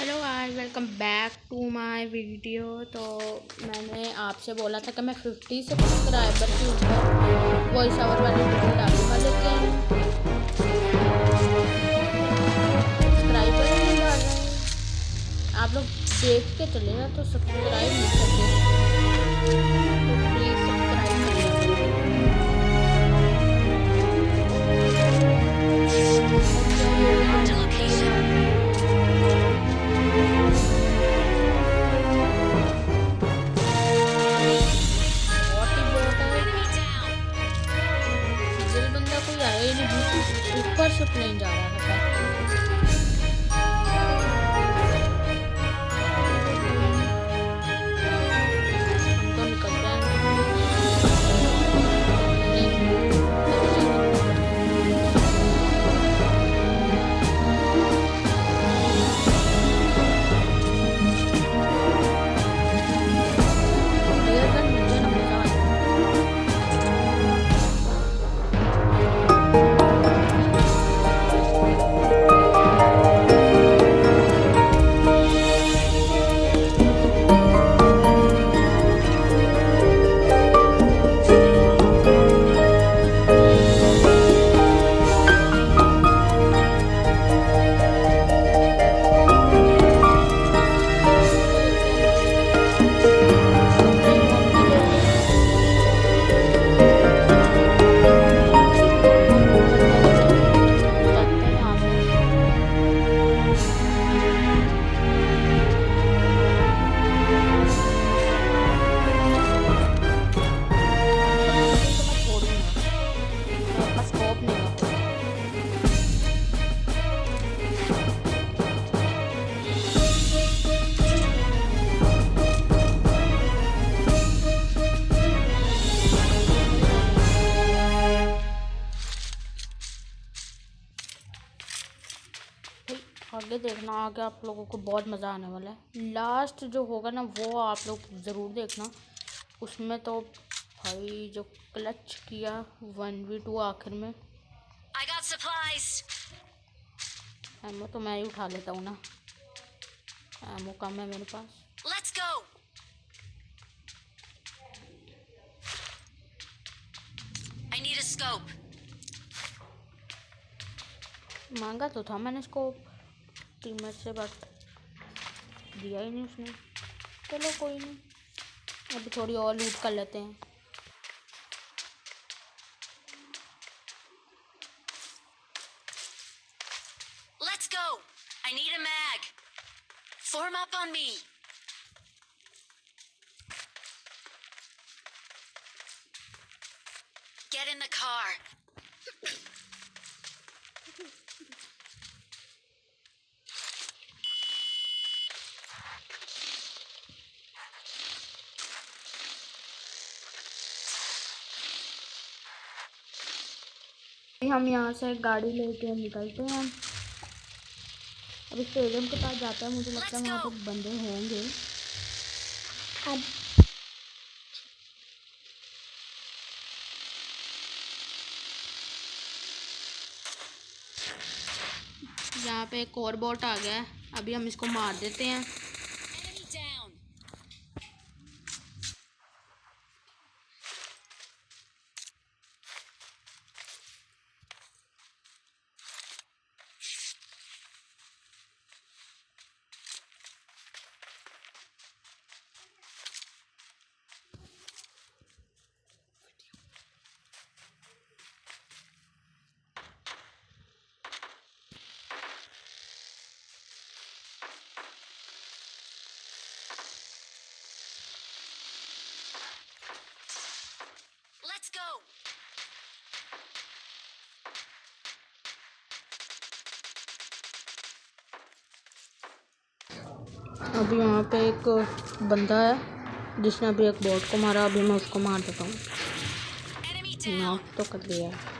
Hello guys, welcome back to my video. तो मैंने आपसे बोला था कि मैं 50 सब्सक्राइबर के ऊपर वॉइस ओवर वाली वीडियो डालूंगा, लेकिन सब्सक्राइबर ही नहीं बढ़ रहे हैं। आप लोग देख के चलेगा तो सब्सक्राइब नहीं करते, तो प्लीज़ सब्सक्राइब कर दिया दिल बंदा कोई आया ही नहीं, ऊपर से प्लेन जा रहा था फैक्ट्री से। हम तो निकल आगे देखना। आगे आप लोगों को बहुत मज़ा आने वाला है। लास्ट जो होगा ना वो आप लोग ज़रूर देखना। उसमें तो भाई जो क्लच किया 1v2 आखिर में। एमो तो मैं ही उठा लेता हूँ ना, एमो कम है मेरे पास। Let's go. I need a scope. मांगा तो था मैंने स्कोप टीममेट से, बट दिया ही नहीं उसने। चलो कोई नहीं, अभी थोड़ी और लूट कर लेते हैं। Let's go. I need a mag. Form up on me. Get in the car. हम यहाँ से गाड़ी लेके निकलते हैं। अभी स्टेडियम के पास जाते हैं, मुझे लगता है वहाँ पर बंदे होंगे। अब यहाँ पे एक और बोट आ गया है, अभी हम इसको मार देते हैं। Let's go. अभी यहाँ पे एक बंदा है जिसने अभी एक बोट को मारा, अभी मैं उसको मार देता हूँ। नॉक तो कर दिया है।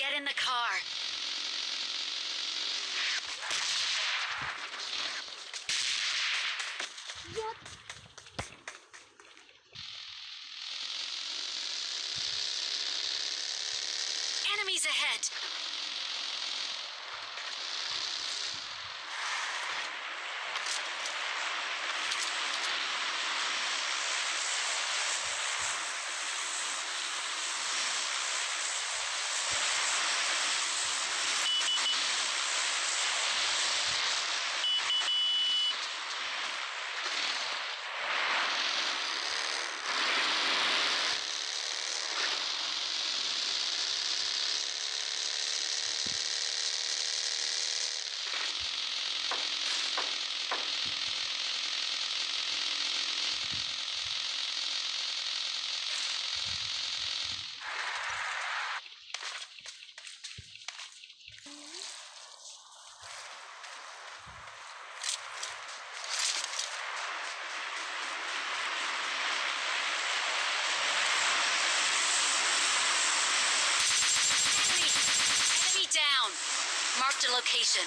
Get in the car. Enemies ahead. Enemy down. Marked a location.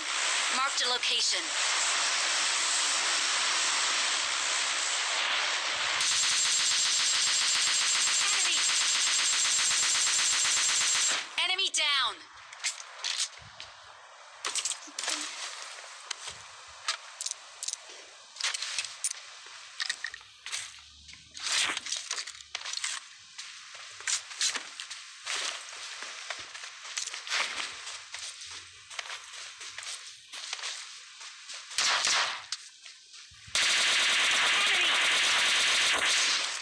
Marked a location. Enemy down.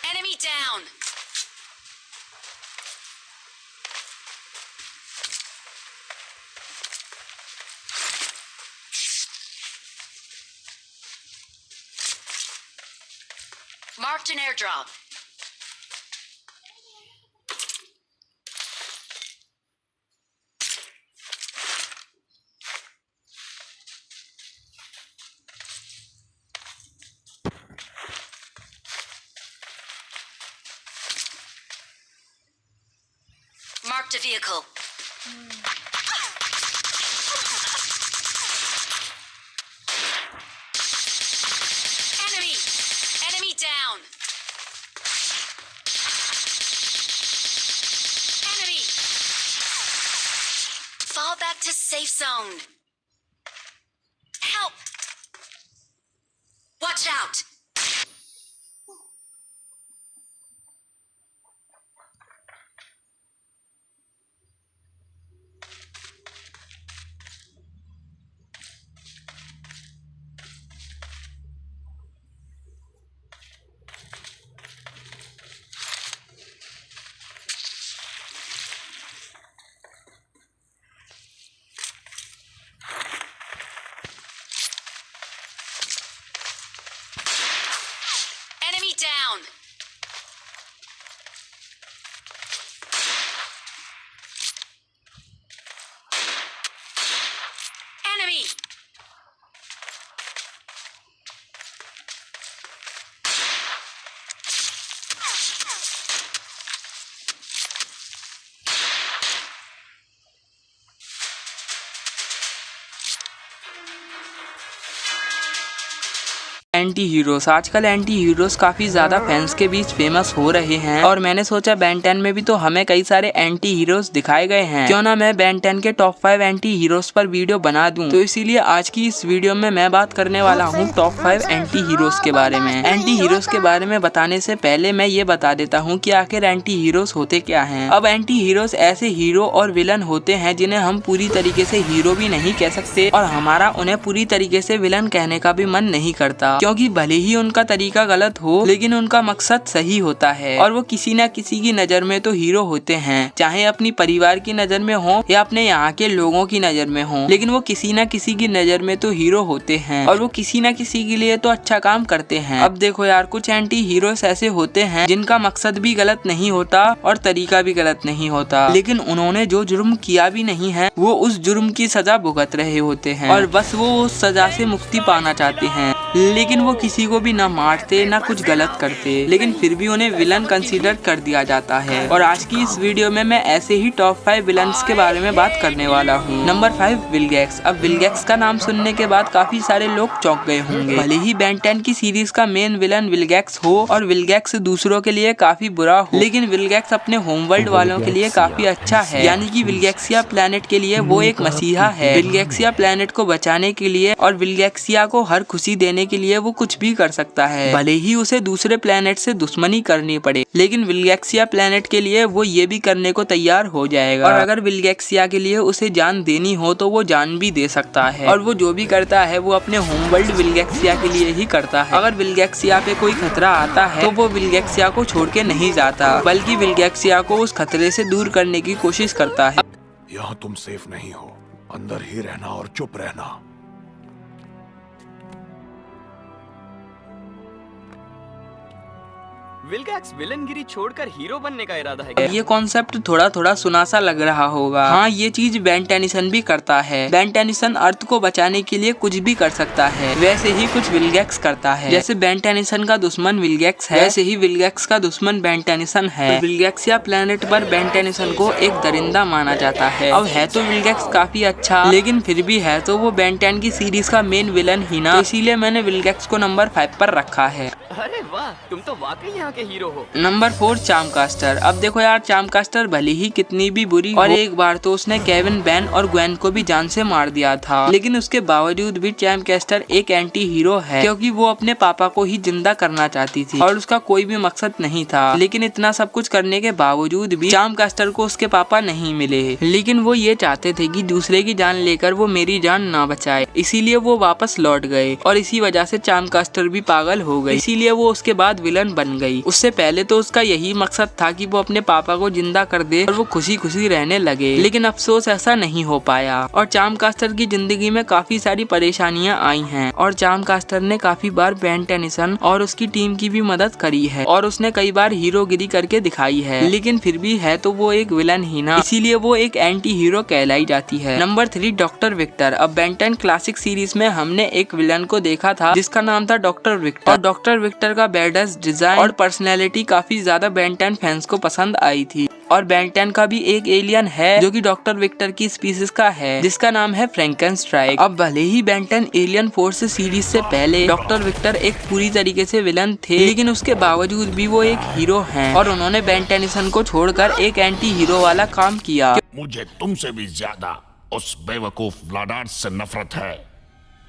Enemy down. Marked an airdrop. Marked a vehicle. Enemy! Enemy down! Enemy! Fall back to safe zone. Help! Watch out! Enemy down! Enemy! Anti heroes आजकल anti heroes काफी ज्यादा fans के बीच famous हो रहे हैं और मैंने सोचा बेन 10 में भी तो हमें कई सारे एंटी हीरोज दिखाए गए हैं, क्यों ना मैं बेन 10 के टॉप 5 एंटी हीरोज पर वीडियो बना दूं। तो इसीलिए आज की इस वीडियो में मैं बात करने वाला हूं टॉप 5 एंटी हीरोज के बारे में। एंटी हीरोज के बारे में बताने से पहले मैं ये बता देता हूँ कि आखिर एंटी हीरोज होते क्या हैं। अब एंटी हीरोज ऐसे हीरो और विलन होते हैं जिन्हें हम पूरी तरीके से हीरो भी नहीं कह सकते और हमारा उन्हें पूरी तरीके से विलन कहने का भी मन नहीं करता, क्योंकि भले ही उनका तरीका गलत हो लेकिन उनका मकसद सही होता है और वो किसी न किसी की नजर में तो हीरो होते हैं, चाहे अपनी परिवार की नजर में हो या अपने यहाँ के लोगों की नजर में हो, लेकिन वो किसी न किसी की नजर में तो हीरो होते हैं और वो किसी न किसी के लिए तो अच्छा काम करते हैं। अब देखो यार, कुछ एंटी हीरोज ऐसे होते हैं जिनका मकसद भी गलत नहीं होता और तरीका भी गलत नहीं होता, लेकिन उन्होंने जो जुर्म किया भी नहीं है वो उस जुर्म की सजा भुगत रहे होते हैं और बस वो उस सजा से मुक्ति पाना चाहते हैं। लेकिन वो किसी को भी ना मारते ना कुछ गलत करते, लेकिन फिर भी उन्हें विलन कंसीडर कर दिया जाता है। और आज की इस वीडियो में मैं ऐसे ही टॉप 5 विलन्स के बारे में बात करने वाला हूँ। Number 5 Vilgax. अब विलगैक्स का नाम सुनने के बाद काफी सारे लोग चौंक गए होंगे। भले ही बेन 10 की सीरीज का मेन विलन विलगैक्स हो और विलगैक्स दूसरों के लिए काफी बुरा हो, लेकिन विलगैक्स अपने होम वर्ल्ड वालों के लिए काफी अच्छा है। यानी कि विलगैक्सिया प्लेनेट के लिए वो एक मसीहा है। विलगैक्सिया प्लेनेट को बचाने के लिए और विलगैक्सिया को हर खुशी देने के लिए वो कुछ भी कर सकता है, भले ही उसे दूसरे प्लेनेट से दुश्मनी करनी पड़े, लेकिन विलगैक्सिया प्लेनेट के लिए वो ये भी करने को तैयार हो जाएगा। और अगर विलगैक्सिया के लिए उसे जान देनी हो तो वो जान भी दे सकता है। और वो जो भी करता है वो अपने होम वर्ल्ड विलगैक्सिया के लिए ही करता है। अगर विलगैक्सिया पे कोई खतरा आता है तो वो विलगैक्सिया को छोड़ के नहीं जाता, बल्कि विलगैक्सिया को उस खतरे से दूर करने की कोशिश करता है। यहाँ तुम सेफ नहीं हो, अंदर ही रहना और चुप रहना। विलगैक्स विलनगिरी छोड़कर हीरो बनने का इरादा है क्या? ये कॉन्सेप्ट थोड़ा थोड़ा सुना सा लग रहा होगा। हाँ, ये चीज बेन टेनिसन भी करता है। बेन टेनिसन अर्थ को बचाने के लिए कुछ भी कर सकता है, वैसे ही कुछ विलगैक्स करता है। जैसे बेन टेनिसन का दुश्मन विलगैक्स है, वैसे ही विलगैक्स का दुश्मन बेन टेनिसन है। विलगैक्सिया प्लेनेट पर बेन टेनिसन को एक दरिंदा माना जाता है। अब है तो विलगैक्स काफी अच्छा, लेकिन फिर भी है तो वो बेन 10 की सीरीज का मेन विलन ही ना, इसीलिए मैंने विलगैक्स को नंबर 5 पर रखा है। अरे वाह, तुम तो वाकई यहाँ के हीरो हो। नंबर 4 चार्मकास्टर। अब देखो यार, चार्मकास्टर भले ही कितनी भी बुरी और एक बार तो उसने केविन, बेन और ग्वेन को भी जान से मार दिया था, लेकिन उसके बावजूद भी चार्मकास्टर एक एंटी हीरो है, क्योंकि वो अपने पापा को ही जिंदा करना चाहती थी और उसका कोई भी मकसद नहीं था। लेकिन इतना सब कुछ करने के बावजूद भी चार्मकास्टर को उसके पापा नहीं मिले, लेकिन वो ये चाहते थे कि दूसरे की जान लेकर वो मेरी जान ना बचाए, इसीलिए वो वापस लौट गए और इसी वजह से चार्मकास्टर भी पागल हो गई, इसीलिए वो उसके बाद विलन बन गई। उससे पहले तो उसका यही मकसद था कि वो अपने पापा को जिंदा कर दे और वो खुशी खुशी रहने लगे, लेकिन अफसोस ऐसा नहीं हो पाया और चार्मकास्टर की जिंदगी में काफी सारी परेशानियां आई हैं और चार्मकास्टर ने काफी बार बेन टेनिसन और उसकी टीम की भी मदद करी है और उसने कई बार हीरोगिरी करके दिखाई है, लेकिन फिर भी है तो वो एक विलन ही ना, इसीलिए वो एक एंटी हीरो कहलाई जाती है। Number 3 doctor Victor. अब बेन 10 क्लासिक सीरीज में हमने एक विलन को देखा था जिसका नाम था डॉक्टर विक्टर, और डॉक्टर विक्टर का बेडस डिजाइन और पर्सनैलिटी काफी ज्यादा बेन 10 फैंस को पसंद आई थी। और बेन 10 का भी एक एलियन है जो कि डॉक्टर विक्टर की स्पीसीज का है, जिसका नाम है फ्रैंकेनस्ट्राइक। अब भले ही बेन 10 एलियन फोर्स सीरीज से पहले डॉक्टर विक्टर एक पूरी तरीके से विलन थे, लेकिन उसके बावजूद भी वो एक हीरो हैं और उन्होंने बेन टेनिसन को छोड़कर एक एंटी हीरो वाला काम किया। मुझे तुमसे भी ज्यादा उस बेवकूफ व्लाडार से नफरत है।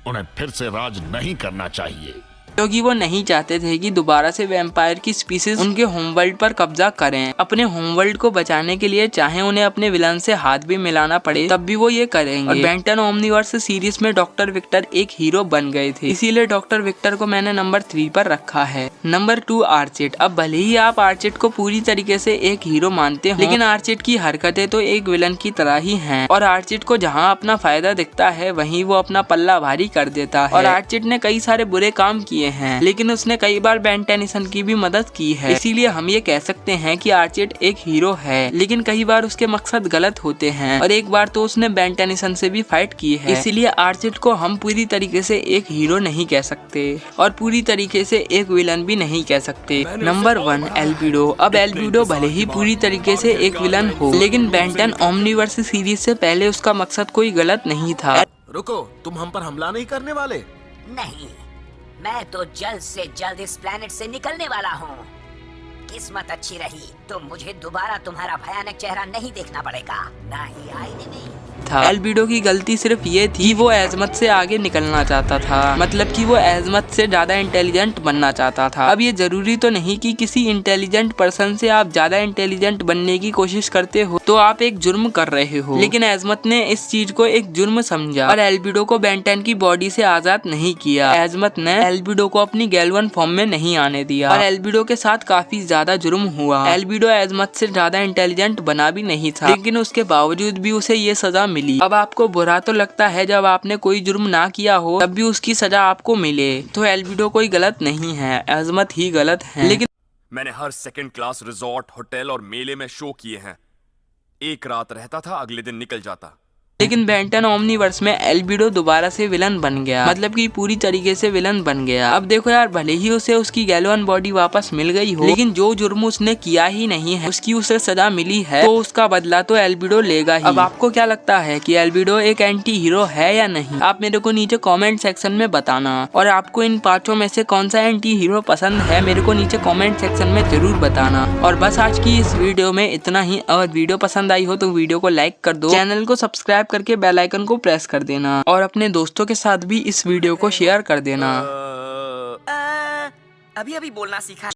उन्हें फिर से राज नहीं करना चाहिए, क्योंकि वो नहीं चाहते थे कि दोबारा से वैम्पायर की स्पीसीज उनके होमवर्ल्ड पर कब्जा करें। अपने होमवर्ल्ड को बचाने के लिए चाहे उन्हें अपने विलन से हाथ भी मिलाना पड़े तब भी वो ये करेंगे। और बेन 10 ओमनीवर्स सीरीज में डॉक्टर विक्टर एक हीरो बन गए थे, इसीलिए डॉक्टर विक्टर को मैंने नंबर 3 पर रखा है। नंबर 2 आर्चेट। अब भले ही आप आर्चेट को पूरी तरीके से एक हीरो मानते हो, लेकिन आर्चेट की हरकतें तो एक विलन की तरह ही हैं और आर्चेट को जहाँ अपना फायदा दिखता है वहीं वो अपना पल्ला भारी कर देता है। और आर्चेट ने कई सारे बुरे काम किए हैं, लेकिन उसने कई बार बेन टेनिसन की भी मदद की है, इसीलिए हम ये कह सकते हैं कि आर्चेट एक हीरो है, लेकिन कई बार उसके मकसद गलत होते हैं और एक बार तो उसने बेन टेनिसन से भी फाइट की है, इसीलिए आर्चेट को हम पूरी तरीके से एक हीरो नहीं कह सकते और पूरी तरीके से एक विलन भी नहीं कह सकते। Number 1 albedo. अब एल्बिडो भले ही पूरी तरीके से एक विलन हो, लेकिन बेन 10 ओमनीवर्स सीरीज से पहले उसका मकसद कोई गलत नहीं था। रुको, तुम हम पर हमला नहीं करने वाले? नहीं, मैं तो जल्द से जल्द इस प्लेनेट से निकलने वाला हूँ। किस्मत अच्छी रही तो मुझे दोबारा तुम्हारा भयानक चेहरा नहीं देखना पड़ेगा, ना ही आईने में। था एल्बिडो की गलती सिर्फ ये थी वो एजमत से आगे निकलना चाहता था, मतलब कि वो एजमत से ज्यादा इंटेलिजेंट बनना चाहता था। अब ये जरूरी तो नहीं कि किसी इंटेलिजेंट पर्सन से आप ज्यादा इंटेलिजेंट बनने की कोशिश करते हो तो आप एक जुर्म कर रहे हो, लेकिन एजमत ने इस चीज को एक जुर्म समझा और एल्बिडो को बेन 10 की बॉडी से आजाद नहीं किया। एजमत ने एल्बिडो को अपनी गैल्वन फॉर्म में नहीं आने दिया और एल्बिडो के साथ काफी ज्यादा जुर्म हुआ। एल्बिडो एजमत से ज्यादा इंटेलिजेंट बना भी नहीं था, लेकिन उसके बावजूद भी उसे ये सजा मिली। अब आपको बुरा तो लगता है जब आपने कोई जुर्म ना किया हो तब भी उसकी सजा आपको मिले, तो एल्बिडो कोई गलत नहीं है, एजमत ही गलत है। लेकिन मैंने हर सेकंड क्लास रिजॉर्ट, होटल और मेले में शो किए हैं। एक रात रहता था, अगले दिन निकल जाता। लेकिन बेन 10 ओमनीवर्स में एल्बिडो दोबारा से विलन बन गया, मतलब कि पूरी तरीके से विलन बन गया। अब देखो यार, भले ही उसे उसकी गैलोन बॉडी वापस मिल गई हो, लेकिन जो जुर्म उसने किया ही नहीं है उसकी उसे सजा मिली है, तो उसका बदला तो एल्बिडो लेगा ही। अब आपको क्या लगता है कि एल्बिडो एक एंटी हीरो है या नहीं? आप मेरे को नीचे कॉमेंट सेक्शन में बताना, और आपको इन पांचों में से कौन सा एंटी हीरो पसंद है मेरे को नीचे कॉमेंट सेक्शन में जरूर बताना। और बस आज की इस वीडियो में इतना ही। अगर वीडियो पसंद आई हो तो वीडियो को लाइक कर दो, चैनल को सब्सक्राइब करके बेल आइकन को प्रेस कर देना, और अपने दोस्तों के साथ भी इस वीडियो को शेयर कर देना। अभी बोलना सीखा।